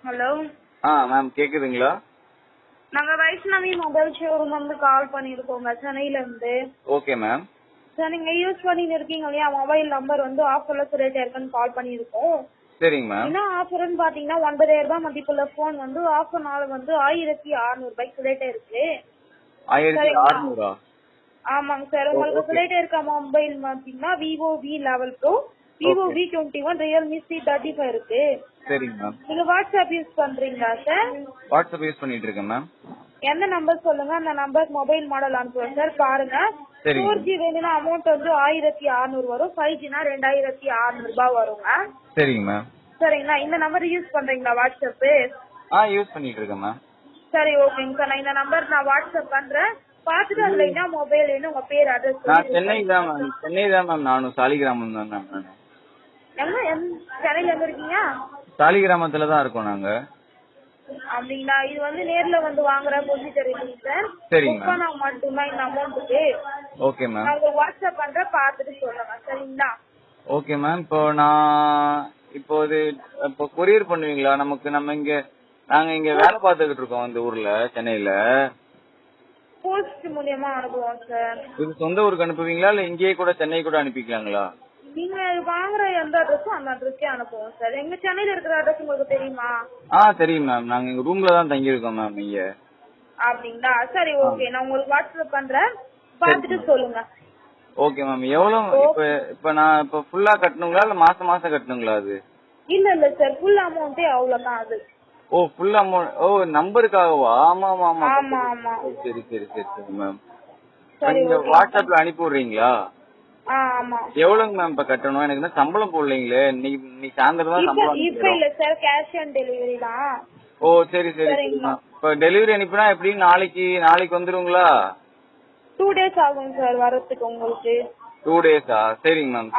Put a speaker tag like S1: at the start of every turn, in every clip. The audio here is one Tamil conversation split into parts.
S1: ஹலோ.
S2: மேம் கேக்குதுங்களா?
S1: நாங்க வைஷ்ணவி மொபைல் ஷோரூம் வந்து கால் பண்ணிருக்கோங்க சென்னையில இருந்து.
S2: Okay ma'am.
S1: சார் நீங்க யூஸ் பண்ணிட்டு இருக்கீங்க இல்லையா மொபைல் நம்பர் வந்து ஆஃபர்ல கிரியேட் ஆயிருக்குன்னு கால் பண்ணிருக்கோம்.
S2: சரிங்க மேம்.
S1: என்ன ஆஃபர்னு பாத்தீங்கன்னா 9,000 ரூபாய் மதிப்புள்ள போன் வந்து ஆஃபர்னால வந்து 1600 ரூபாய்க்கு கிரியேட் ஆயிருக்கு.
S2: 1600?
S1: ஆமாங்க சார். உங்களுக்கு கிரியேட் ஆயிருக்க மொபைல் பாத்தீங்கன்னா Vivo V11 Pro, Vivo V21, Realme C35 இருக்கு.
S2: சரிங்க மேம்.
S1: நீங்க வாட்ஸ்அப் யூஸ் பண்றீங்களா சார்?
S2: வாட்ஸ்அப் யூஸ் பண்ணிட்டு இருக்கேன் மேம்.
S1: எந்த நம்பர் சொல்லுங்க, அந்த நம்பருக்கு மொபைல் மாடல் அனுப்புறேன் சார். பாருங்க. 4G வேணும்னா அமௌண்ட் வந்து 1600 வரும். 5Gனா 2600 ரூபாய் வருங்க.
S2: சரிங்க மேம்.
S1: சரிங்களா? இந்த நம்பர் யூஸ் பண்றீங்களா வாட்ஸ்அப்?
S2: யூஸ் பண்ணிட்டு இருக்கேன் மேம்.
S1: சரி ஓகேங்க சார். நான் இந்த நம்பர் வாட்ஸ்அப் பண்றேன். பாத்துட்டு அதுல என்ன மொபைல் வேணும் உங்க பேர் அட்ரஸ்
S2: நான் சென்னை தான் மேம். நானும் சாலிகிராமம் தான் மேம்.
S1: சென்னையில எங்க இருக்கீங்க?
S2: சாலிகிராமத்துல தான் இருக்கோம் நாங்க.
S1: அப்படிங்களா? இது வந்து நேர்ல வந்து வாங்குற ப்ரொசீஜர் இல்லைங்க சார்.
S2: சரிங்க மேம்.
S1: நான் மட்டும்தான் இந்த அமௌண்ட்டுக்கு.
S2: Okay ma'am.
S1: நான் உங்களுக்கு வாட்ஸ்அப் பண்றேன், பாத்துட்டு சொல்லுங்க. சரிங்களா?
S2: Okay ma'am. இப்போ கொரியர் பண்ணுவீங்களா? நாங்க இங்க வேலை பார்த்துக்கிட்டு இருக்கோம் இந்த ஊர்ல சென்னையில.
S1: போஸ்ட் மூலியமா அனுப்புவோம் சார்.
S2: இது சொந்த ஊருக்கு அனுப்புவீங்களா இல்ல இங்கேயே கூட சென்னை கூட அனுப்பிக்கலாங்களா?
S1: நீங்க வாங்குற எந்த அட்ரஸும் அந்த அட்ரஸ்க்கே அனுப்புவோம் சார். எங்க சென்னையில இருக்கிற அட்ரஸ் உங்களுக்கு தெரியுமா?
S2: தெரியும் மேம். நாங்க எங்க ரூம்ல தான் தங்கி இருக்கோம் மேம் இங்க.
S1: அப்படிங்களா? சரி ஓகே. நான் உங்களுக்கு வாட்ஸ்அப் பண்றேன், பாத்துட்டு சொல்லுங்க.
S2: Okay ma'am. எவ்வளவு இப்ப ஃபுல்லா கட்டணுங்களா இல்ல மாசம் மாசம் கட்டணுங்களா அது?
S1: இல்ல சார், ஃபுல் அமௌண்ட்டே அவ்வளவுதான் அது.
S2: ஃபுல் அமௌண்ட் நம்பருக்காகவா? ஆமா ஆமா ஆமா.
S1: ஆமா ஆமா.
S2: சரி சரி சரி சரி மேம். நீங்க வாட்ஸ்அப்ல அனுப்பி விடுறீங்களா?
S1: ஆமா.
S2: எவ்வளவுங்க மேம் இப்ப கட்டணும்? எனக்கு தான் சம்பளம் போடலீங்களே. இன்னைக்கு சாயந்தரம் தான் சம்பளம்.
S1: இப்ப இல்ல சார், கேஷ் ஆன் டெலிவரி தான்.
S2: சரி சரி. இப்ப டெலிவரி அனுப்பினா எப்படி நாளைக்கு வந்துருங்களா?
S1: 2 days ஆகும் சார் வரதுக்கு உங்களுக்கு.
S2: 2 days-ஆ? சரிங்க மேம்.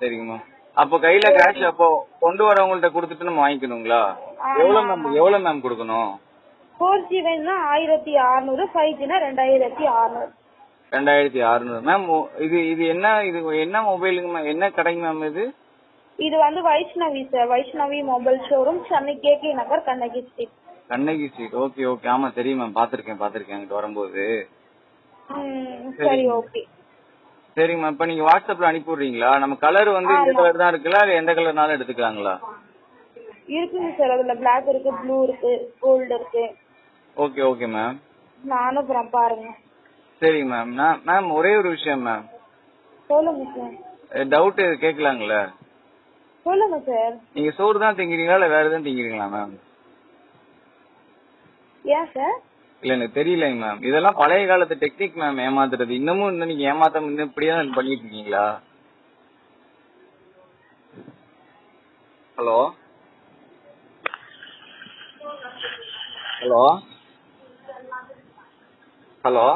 S2: சரிங்க மேம். அப்போ கையில கேஷ் அப்போ கொண்டு வரவங்கள்ட்ட கொடுத்துட்டு நம்ம வாங்கிக்கணுங்களா? எவ்வளவு மேம் கொடுக்கணும்?
S1: 4G வேணும்னா 1600, 5Gனா 2600.
S2: 2600 மேம். இது என்ன மொபைலுங்க மேம்? என்ன கடைங்க மேம் இது?
S1: இது வந்து Vaishnavi sir. Vaishnavi mobile showroom, Chennai KK Nagar, Kannagi street.
S2: Kannagi street. Okay okay. ஆமா தெரியும் மேம். பாத்திருக்கேன் அங்கிட்டு வரும்போது.
S1: சரி ஓகே.
S2: சரிங்க மேம். இப்ப நீங்க வாட்ஸ்அப்ல அனுப்பி விடுறீங்களா? நம்ம கலர் வந்து இந்த கலர் தான் இருக்குல்ல, இல்ல எந்த கலர்னாலும் எடுத்துக்கலாங்களா?
S1: இருக்குங்க சார். அதுல பிளாக் இருக்கு, ப்ளூ இருக்கு, கோல்டு இருக்கு.
S2: Okay okay ma'am.
S1: நான் அனுப்புறேன் பாருங்க.
S2: சரிங்க மேம். மேம் ஒரே ஒரு விஷயம் மேம்.
S1: சொல்லுங்க சார்.
S2: டவுட் கேட்கலாங்களா?
S1: சொல்லுங்க சார்.
S2: நீங்க சோறு தான் திங்கிறீங்களா இல்ல வேற எதுவும் திங்கிறீங்களா மேம்?
S1: ஏன் சார்?
S2: இல்ல எனக்கு தெரியலங்க மேம். இதெல்லாம் பழைய காலத்து டெக்னிக் மேம், ஏமாத்துறது. இன்னும் நீங்க ஏமாத்தாம இப்படியே பண்ணிட்டு இருக்கீங்களா? Hello hello hello